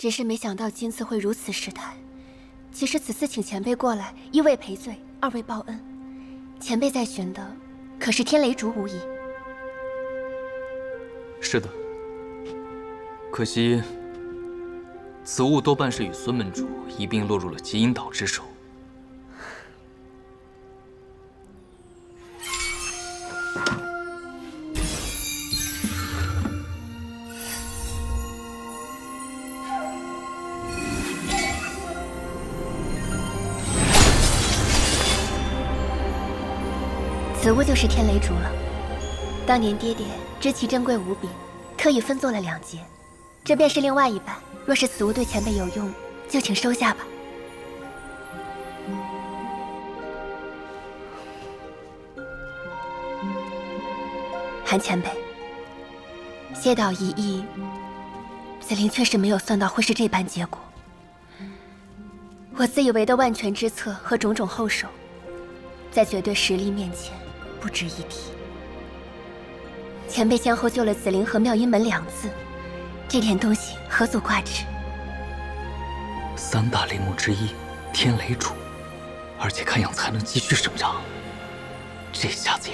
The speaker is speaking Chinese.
只是没想到今次会如此失态。其实此次请前辈过来，一为赔罪，二为报恩。前辈在寻的，可是天雷烛无疑。是的，可惜此物多半是与孙门主一并落入了极阴岛之手。此物就是天雷烛了。当年爹爹知其珍贵无比，特意分作了2节，这便是另外一半。若是此物对前辈有用，就请收下吧。韩前辈，谢导一役，子菱确实没有算到会是这般结果。我自以为的万全之策和种种后手，在绝对实力面前不值一提。前辈先后救了紫菱和妙音门2次，这点东西何足挂齿。3大陵墓之一，天雷烛，而且看样子还能继续生长，这下子也